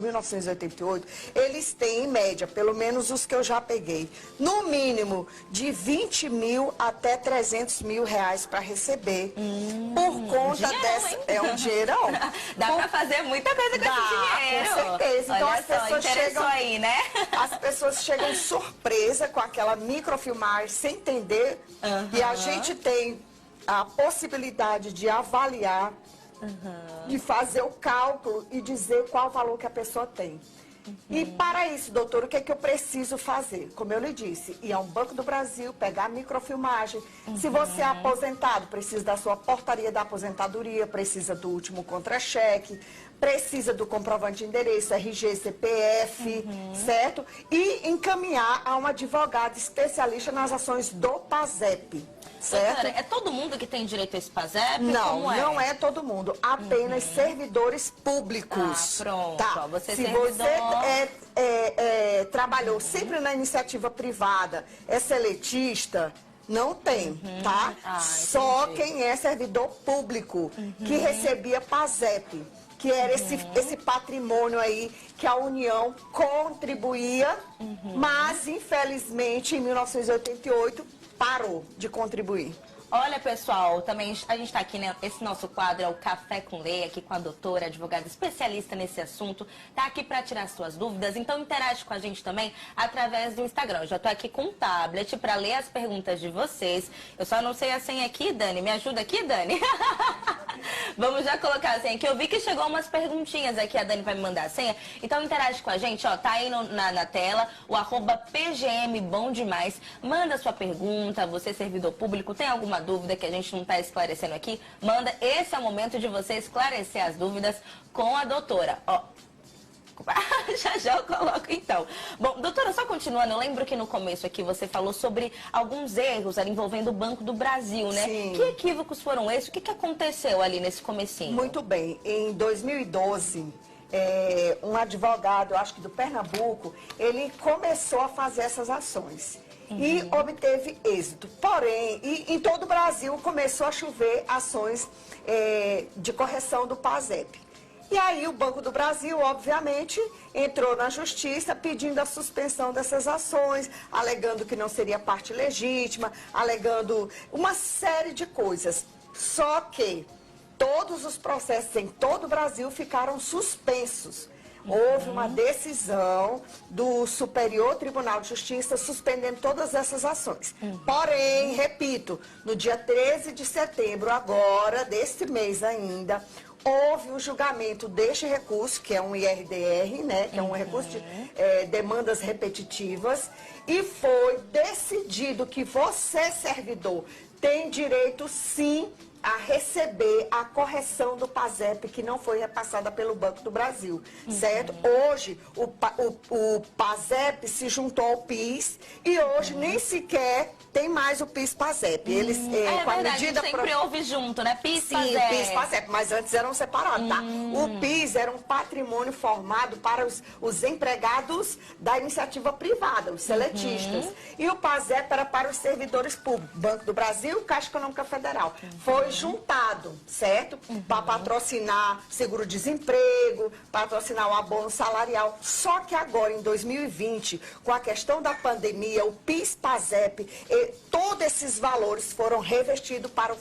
1988, eles têm, em média, pelo menos os que eu já peguei, no mínimo de 20 mil até 300 mil reais para receber, por conta dessa... Hein? É um dinheirão. Dá para fazer muita coisa com esse dinheiro. Com certeza. Então, olha as pessoas só, chegam aí, né? As pessoas chegam surpresa com aquela microfilmagem, sem entender, e a gente tem a possibilidade de avaliar, de fazer o cálculo e dizer qual o valor que a pessoa tem. E para isso, doutor, o que é que eu preciso fazer? Como eu lhe disse, ir a um Banco do Brasil, pegar a microfilmagem. Se você é aposentado, precisa da sua portaria da aposentadoria, precisa do último contra-cheque, precisa do comprovante de endereço, RG, CPF, certo? E encaminhar a um advogado especialista nas ações do PASEP. Certo? Doutora, é todo mundo que tem direito a esse PASEP? Não, não é todo mundo. Apenas servidores públicos. Ah, pronto. Tá. Você Se servidor... você trabalhou sempre na iniciativa privada, é seletista, não tem, tá? Só quem é servidor público, que recebia PASEP, que era esse patrimônio aí que a União contribuía, mas infelizmente em 1988 parou de contribuir. Olha, pessoal, também a gente está aqui, né? Esse nosso quadro é o Café com Lei, aqui com a doutora, advogada especialista nesse assunto. Tá aqui para tirar suas dúvidas, então interage com a gente também através do Instagram. Eu já tô aqui com um tablet para ler as perguntas de vocês. Eu só não sei a senha aqui, Dani. Me ajuda aqui, Dani? Vamos já colocar a senha aqui. Eu vi que chegou umas perguntinhas aqui, a Dani vai me mandar a senha. Então interage com a gente, ó, tá aí na tela, o @PGM Bom Demais. Manda sua pergunta, você servidor público, tem alguma dúvida que a gente não está esclarecendo aqui? Manda, esse é o momento de você esclarecer as dúvidas com a doutora, ó. Já eu coloco então. Bom, doutora, só continuando, eu lembro que no começo aqui você falou sobre alguns erros ali envolvendo o Banco do Brasil, né? Sim. Que equívocos foram esses? O que aconteceu ali nesse comecinho? Muito bem. Em 2012, um advogado, acho que do Pernambuco, ele começou a fazer essas ações. E obteve êxito. Porém, em todo o Brasil começou a chover ações de correção do PASEP. E aí o Banco do Brasil, obviamente, entrou na justiça pedindo a suspensão dessas ações, alegando que não seria parte legítima, alegando uma série de coisas. Só que todos os processos em todo o Brasil ficaram suspensos. Houve uma decisão do Superior Tribunal de Justiça suspendendo todas essas ações. Porém, repito, no dia 13 de setembro, agora, deste mês ainda, houve um julgamento deste recurso, que é um IRDR, né, que é um recurso de demandas repetitivas, e foi decidido que você, servidor, tem direito, sim, a receber a correção do PASEP que não foi repassada pelo Banco do Brasil, certo? Hoje, o PASEP se juntou ao PIS e hoje nem sequer tem mais o PIS-PASEP. Eles, com a medida sempre houve junto, né? PIS-PASEP. Sim, PIS-PASEP, mas antes eram separados, tá? O PIS era um patrimônio formado para os empregados da iniciativa privada, os seletistas. E o PASEP era para os servidores públicos, Banco do Brasil, Caixa Econômica Federal. Foi juntado, certo? Para patrocinar seguro-desemprego, patrocinar o abono salarial. Só que agora, em 2020, com a questão da pandemia, o PIS-PASEP, todos esses valores foram revestidos para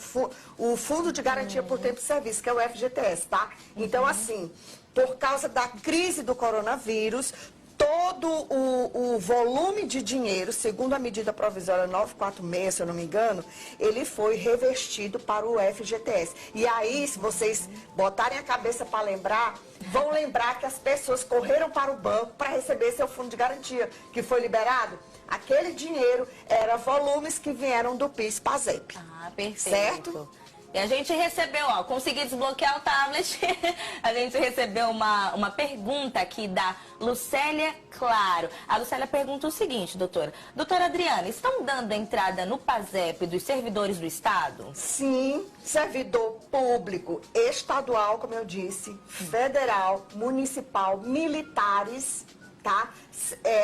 o Fundo de Garantia por Tempo de Serviço, que é o FGTS, tá? Então, assim, por causa da crise do coronavírus, todo o volume de dinheiro, segundo a medida provisória 946, se eu não me engano, ele foi revestido para o FGTS. E aí, se vocês botarem a cabeça para lembrar, vão lembrar que as pessoas correram para o banco para receber seu fundo de garantia, que foi liberado. Aquele dinheiro era volumes que vieram do PIS-PASEP. Ah, perfeito. Certo? E a gente recebeu, ó, consegui desbloquear o tablet, a gente recebeu uma pergunta aqui da Lucélia Claro. A Lucélia pergunta o seguinte, doutora. Doutora Adriana, estão dando entrada no PASEP dos servidores do Estado? Sim, servidor público, estadual, como eu disse, federal, municipal, militares, tá?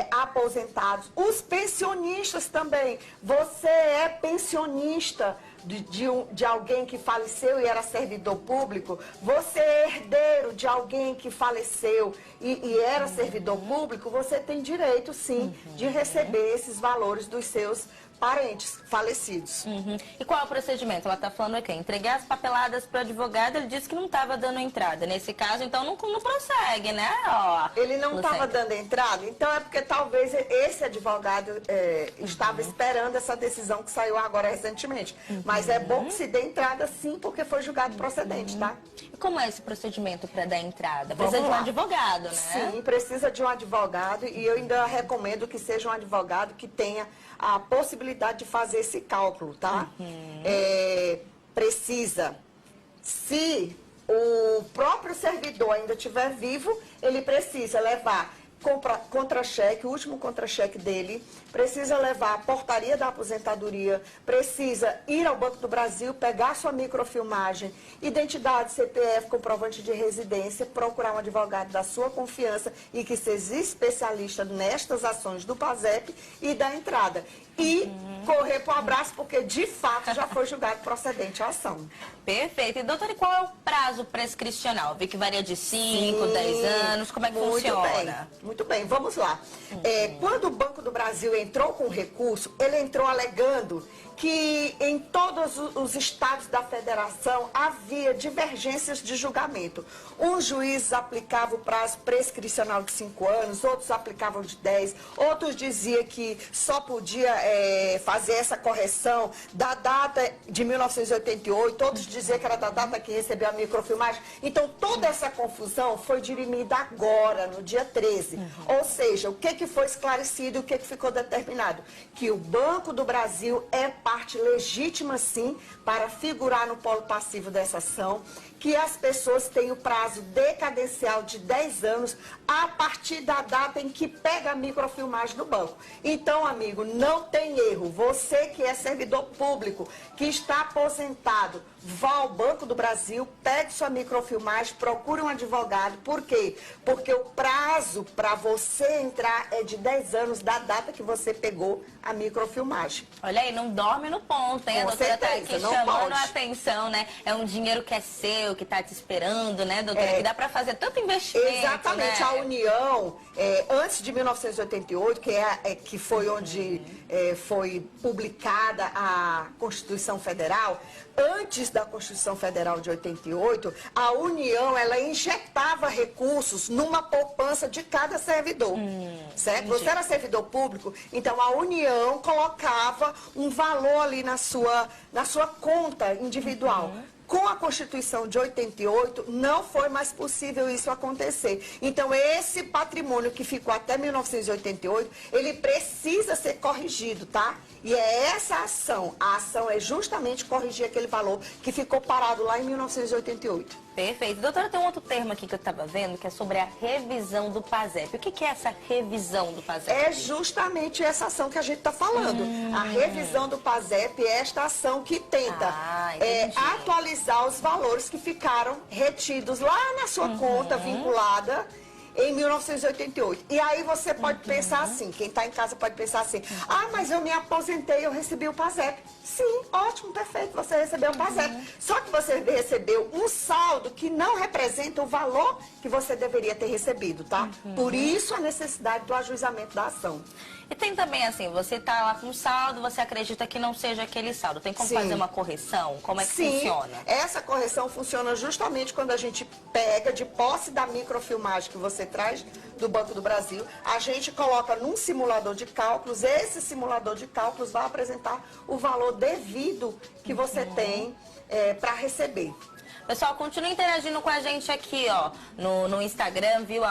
Aposentados, os pensionistas também. Você é pensionista, de alguém que faleceu e era servidor público, você é herdeiro de alguém que faleceu e era servidor público, você tem direito, sim, de receber esses valores dos seus parentes falecidos. E qual é o procedimento? Ela está falando aqui, entregar as papeladas para o advogado, ele disse que não estava dando entrada. Nesse caso, então, não prossegue, né? Ó, ele não estava dando entrada? Então é porque talvez esse advogado estava esperando essa decisão que saiu agora recentemente. Mas é bom que se dê entrada sim, porque foi julgado procedente, tá? E como é esse procedimento para dar entrada? Precisa de um advogado, né? Sim, precisa de um advogado e eu ainda recomendo que seja um advogado que tenha a possibilidade de fazer esse cálculo, tá? Precisa, se o próprio servidor ainda estiver vivo, ele precisa levar contra-cheque, o último contra-cheque dele, precisa levar a portaria da aposentadoria, precisa ir ao Banco do Brasil, pegar sua microfilmagem, identidade, CPF, comprovante de residência, procurar um advogado da sua confiança e que seja especialista nestas ações do PASEP e dar entrada. E correr para o abraço, porque de fato já foi julgado procedente a ação. Perfeito. E doutora, e qual é o prazo prescricional? Vi que varia de 5, 10 anos, como é que funciona? Muito bem, vamos lá. Quando o Banco do Brasil entrou com o recurso, ele entrou alegando que em todos os estados da federação havia divergências de julgamento. Uns juízes aplicavam o prazo prescricional de 5 anos, outros aplicavam de 10, outros diziam que só podia fazer essa correção da data de 1988, outros diziam que era da data que recebeu a microfilmagem. Então, toda essa confusão foi dirimida agora, no dia 13. Ou seja, o que foi esclarecido, o que ficou determinado? Que o Banco do Brasil é parte legítima, sim, para figurar no polo passivo dessa ação, que as pessoas têm o prazo decadencial de 10 anos a partir da data em que pega a microfilmagem do banco. Então, amigo, não tem erro. Você que é servidor público, que está aposentado, vá ao Banco do Brasil, pegue sua microfilmagem, procure um advogado. Por quê? Porque o prazo para você entrar é de 10 anos da data que você pegou a microfilmagem. Olha aí, não dorme no ponto, hein? Com A doutora está aqui chamando a atenção, né? É um dinheiro que é seu, que está te esperando, né, doutora? Que dá para fazer tanto investimento. Exatamente. Né? A União, antes de 1988, que foi onde foi publicada a Constituição Federal, antes da Constituição Federal de 88, a União, ela injetava recursos numa poupança de cada servidor, certo? Você era servidor público, então a União colocava um valor ali na sua conta individual. Com a Constituição de 88, não foi mais possível isso acontecer. Então, esse patrimônio que ficou até 1988, ele precisa ser corrigido, tá? E é essa ação. A ação é justamente corrigir aquele valor que ficou parado lá em 1988. Perfeito. Doutora, tem um outro termo aqui que eu estava vendo, que é sobre a revisão do PASEP. O que é essa revisão do PASEP? É justamente essa ação que a gente está falando. A revisão do PASEP é esta ação que tenta atualizar os valores que ficaram retidos lá na sua conta vinculada em 1988. E aí você pode pensar assim, quem está em casa pode pensar assim, mas eu me aposentei, eu recebi o PASEP. Sim, ótimo, perfeito, você recebeu o PASEP. Só que você recebeu um saldo que não representa o valor que você deveria ter recebido, tá? Por isso a necessidade do ajuizamento da ação. E tem também assim, você está lá com um saldo, você acredita que não seja aquele saldo. Tem como fazer uma correção? Como é que funciona? Essa correção funciona justamente quando a gente pega de posse da microfilmagem que você traz do Banco do Brasil, a gente coloca num simulador de cálculos, esse simulador de cálculos vai apresentar o valor devido que você tem para receber. Pessoal, continue interagindo com a gente aqui, ó, no Instagram, viu?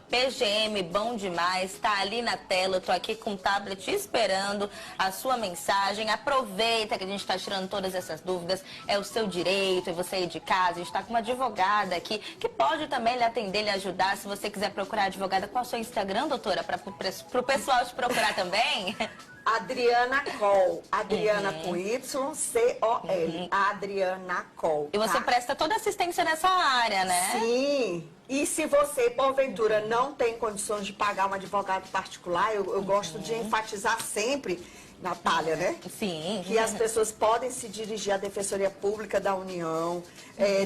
@PGM Bom Demais, tá ali na tela, eu tô aqui com o tablet esperando a sua mensagem. Aproveita que a gente tá tirando todas essas dúvidas, é o seu direito, é você aí de casa, a gente tá com uma advogada aqui, que pode também lhe atender, lhe ajudar, se você quiser procurar advogada. Qual é o seu Instagram, doutora, pro pessoal te procurar também? Adriana Coll. Adriana com Y-C-O-L. Adriana Coll. E você presta toda assistência nessa área, né? Sim. E se você, porventura, não tem condições de pagar um advogado particular, eu gosto de enfatizar sempre, Natália, né? Sim. Que as pessoas podem se dirigir à Defensoria Pública da União,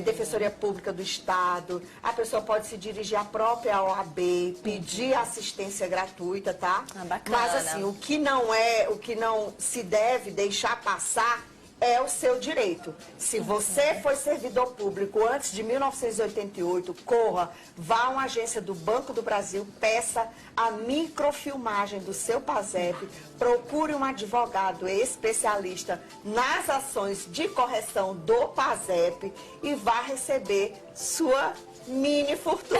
Defensoria Pública do Estado, a pessoa pode se dirigir à própria OAB, pedir assistência gratuita, tá? Bacana. Mas assim, o que não se deve deixar passar é o seu direito. Se você foi servidor público antes de 1988, corra, vá a uma agência do Banco do Brasil, peça a microfilmagem do seu PASEP, procure um advogado especialista nas ações de correção do PASEP e vá receber sua mini fortuna.